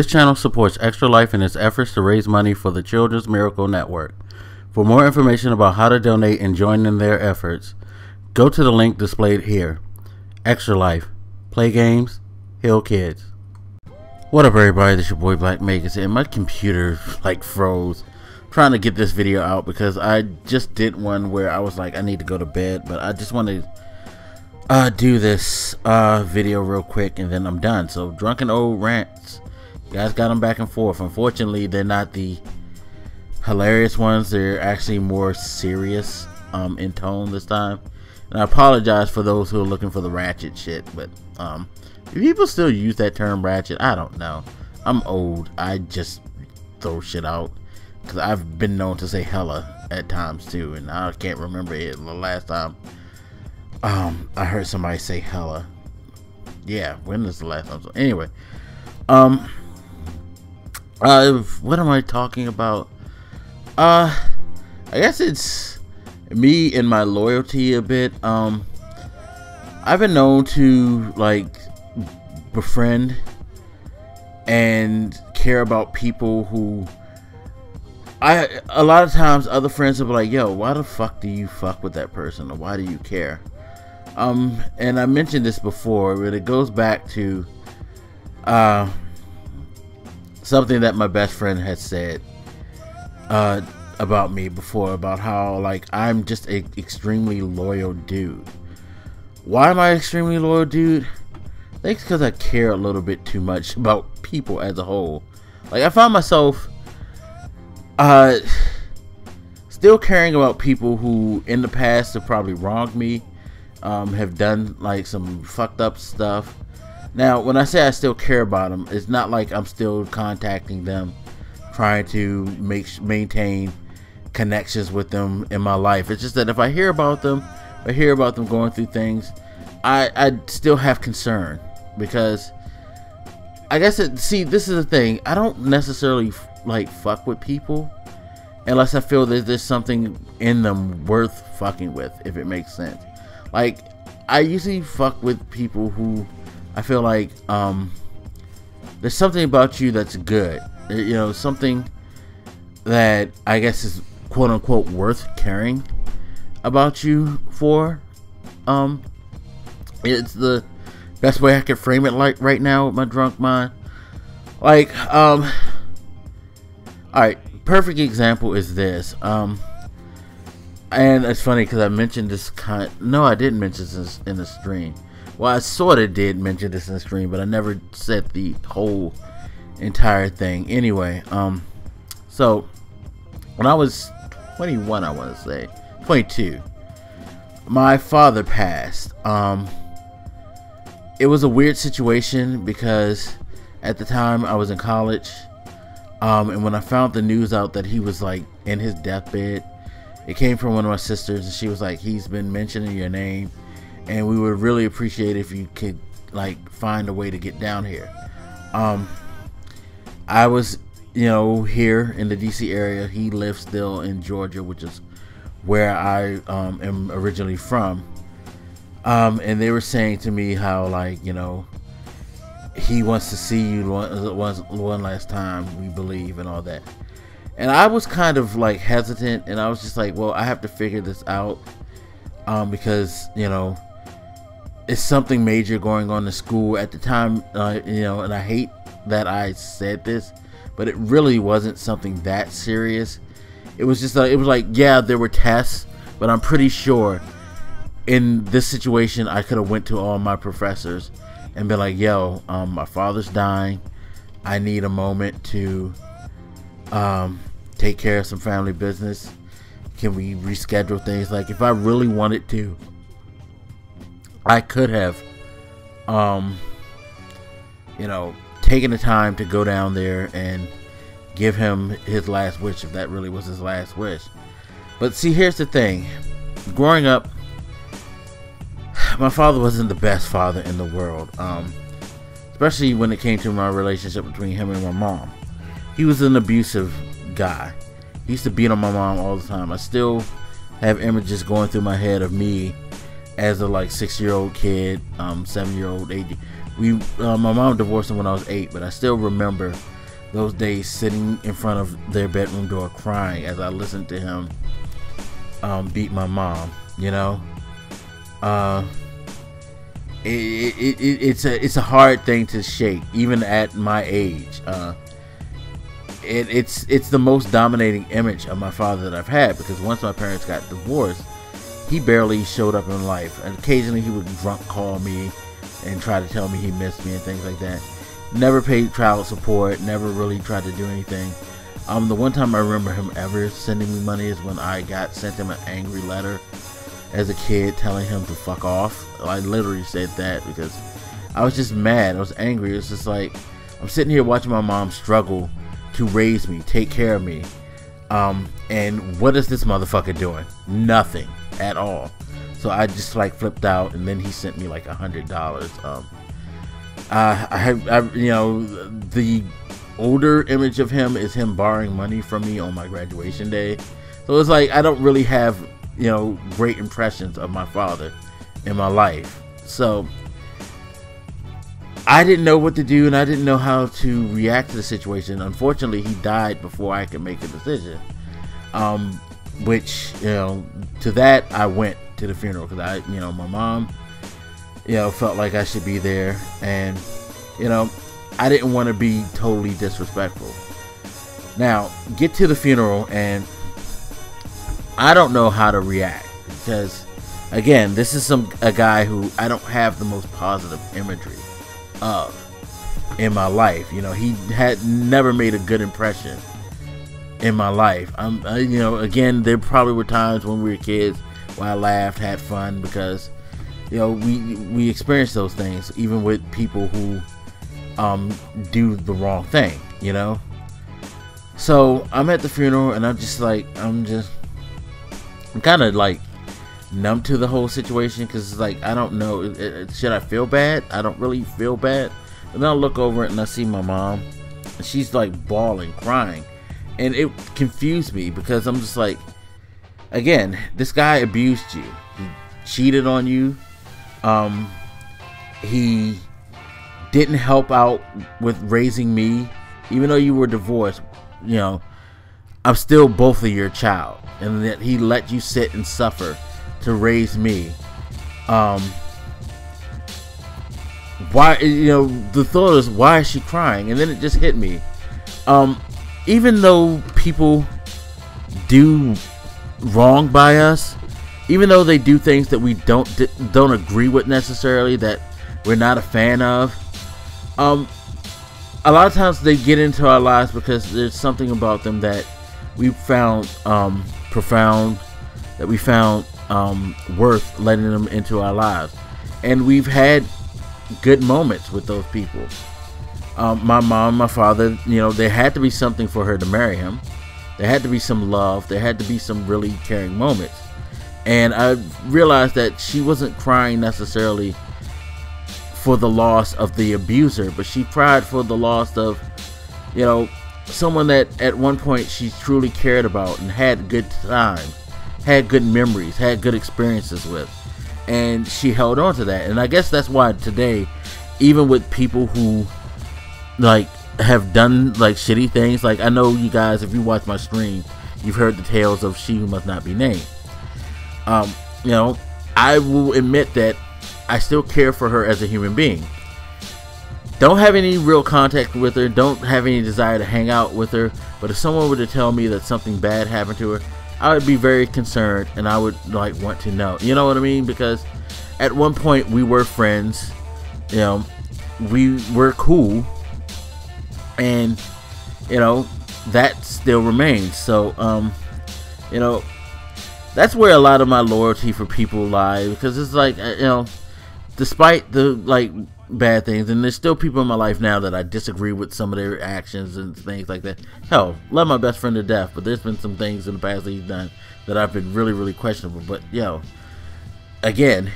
This channel supports Extra Life in its efforts to raise money for the Children's Miracle Network. For more information about how to donate and join in their efforts, go to the link displayed here. Extra Life. Play games, heal kids. What up, everybody? This is your boy Black Magus, and my computer froze trying to get this video out because I just did one where I was like, I need to go to bed, but I just want to do this video real quick and then I'm done. So Drunken old rants, you guys got them back and forth. Unfortunately, they're not the hilarious ones. They're actually more serious in tone this time, and I apologize for those who are looking for the ratchet shit, but do people still use that term ratchet? I don't know. I'm old. I just throw shit out because I've been known to say hella at times too, and I can't remember it the last time I heard somebody say hella. Yeah, when is the last time? So anyway, what am I talking about? I guess it's me and my loyalty a bit. I've been known to befriend and care about people who a lot of times other friends will be like, yo, why the fuck do you fuck with that person, or why do you care? And I mentioned this before, but it goes back to something that my best friend had said about me before, about how I'm just an extremely loyal dude. Why am I an extremely loyal dude? I think it's because I care a little bit too much about people as a whole. I find myself still caring about people who in the past have probably wronged me, have done some fucked up stuff. Now, when I say I still care about them, it's not like I'm still contacting them, trying to maintain connections with them in my life. It's just that if I hear about them, going through things, I still have concern, because I guess see, this is the thing. I don't necessarily fuck with people unless I feel that there's something in them worth fucking with, if it makes sense. I usually fuck with people who I feel there's something about you that's good, you know, something that I guess is quote unquote worth caring about you for. It's the best way I can frame it right now with my drunk mind. Alright, perfect example is this. And it's funny because I mentioned this no, I didn't mention this in the stream. Well, I sort of did mention this in the stream, but I never said the whole entire thing. Anyway, so when I was 21, I want to say 22, my father passed. It was a weird situation because at the time I was in college, and when I found the news out that he was in his deathbed, it came from one of my sisters, and she was like, he's been mentioning your name, and we would really appreciate if you could find a way to get down here. I was, here in the DC area. He lives still in Georgia, which is where I am originally from. And they were saying to me how he wants to see you one last time, we believe, and all that. And I was kind of hesitant, and I was just well, I have to figure this out, because it's something major going on in school at the time, and I hate that I said this, but it really wasn't something that serious. It was just yeah, there were tests, but I'm pretty sure in this situation I could have went to all my professors and been like, yo, my father's dying, I need a moment to take care of some family business. Can we reschedule things? If I really wanted to, I could have taken the time to go down there and give him his last wish, if that really was his last wish. But see, here's the thing. Growing up, my father wasn't the best father in the world, especially when it came to my relationship between him and my mom. He was an abusive guy. He used to beat on my mom all the time. I still have images going through my head of me as a 6-year-old kid, 7-year-old, 8, my mom divorced him when I was 8, but I still remember those days sitting in front of their bedroom door crying as I listened to him beat my mom. You know, it's a hard thing to shake, even at my age. It's the most dominating image of my father that I've had, because once my parents got divorced, he barely showed up in life, and occasionally he would drunk call me and try to tell me he missed me and things like that. Never paid child support, never really tried to do anything. The one time I remember him ever sending me money is when I sent him an angry letter as a kid telling him to fuck off. I literally said that because I was just mad. I was angry. It was just like, I'm sitting here watching my mom struggle to raise me, take care of me, and what is this motherfucker doing? Nothing at all. So I just like flipped out, and then he sent me like $100. You know, the older image of him is him borrowing money from me on my graduation day. So it's like I don't really have, you know, great impressions of my father in my life. So I didn't know what to do, and I didn't know how to react to the situation. Unfortunately, he died before I could make a decision. Which, you know, to that I went to the funeral because you know, my mom, you know, felt like I should be there, and you know, I didn't want to be totally disrespectful. Now, get to the funeral, and I don't know how to react because, again, this is a guy who I don't have the most positive imagery of in my life. You know, he had never made a good impression in my life. You know, again, there probably were times when we were kids where I laughed, had fun, because, you know, we experienced those things even with people who do the wrong thing, you know. So I'm at the funeral, and I'm kind of like numb to the whole situation, because it's like, I don't know, should I feel bad? I don't really feel bad. And then I look over it and I see my mom, and she's like bawling, crying, and it confused me because I'm just like, again, this guy abused you, he cheated on you, he didn't help out with raising me. Even though you were divorced, you know, I'm still both of your child, and that he let you sit and suffer to raise me. Why, you know, the thought is, why is she crying? And then it just hit me. Even though people do wrong by us, even though they do things that we don't agree with necessarily, that we're not a fan of, a lot of times they get into our lives because there's something about them that we found profound, that we found worth letting them into our lives. And we've had good moments with those people. My mom, my father, you know, there had to be something for her to marry him. There had to be some love. There had to be some really caring moments. And I realized that she wasn't crying necessarily for the loss of the abuser, but she cried for the loss of, you know, someone that at one point she truly cared about and had good times, had good memories, had good experiences with, and she held on to that. And I guess that's why today, even with people who like have done like shitty things, like I know you guys, if you watch my stream, you've heard the tales of She Who Must Not Be Named. You know, I will admit that I still care for her as a human being. Don't have any real contact with her, don't have any desire to hang out with her, but if someone were to tell me that something bad happened to her, I would be very concerned, and I would like want to know. You know what I mean? Because at one point we were friends, you know, we were cool, and you know, that still remains. So you know, that's where a lot of my loyalty for people lie, because it's like, you know, despite the like bad things, and there's still people in my life now that I disagree with some of their actions and things like that. Hell, love my best friend to death, but there's been some things in the past that he's done that I've been really, really questionable. But yo, again,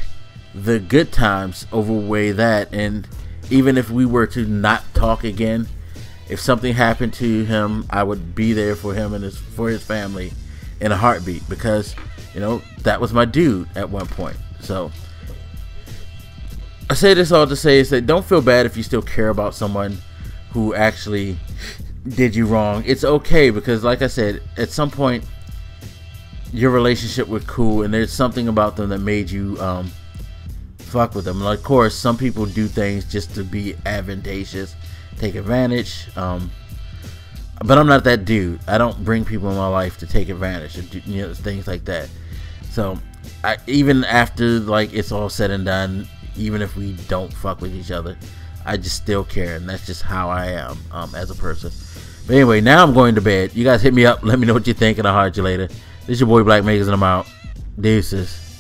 the good times overweigh that, and even if we were to not talk again, if something happened to him, I would be there for him and for his family in a heartbeat, because you know, that was my dude at one point. So I say this all to say is that don't feel bad if you still care about someone who actually did you wrong. It's okay, because like I said, at some point your relationship was cool and there's something about them that made you fuck with them. Like, of course, some people do things just to be advantageous, take advantage. But I'm not that dude. I don't bring people in my life to take advantage and do, things like that. So even after like it's all said and done, even if we don't fuck with each other, I just still care, and that's just how I am as a person. But anyway, now I'm going to bed. You guys hit me up, let me know what you think, and I'll holler at you later. This is your boy Black Makers, and I'm out. Deuces.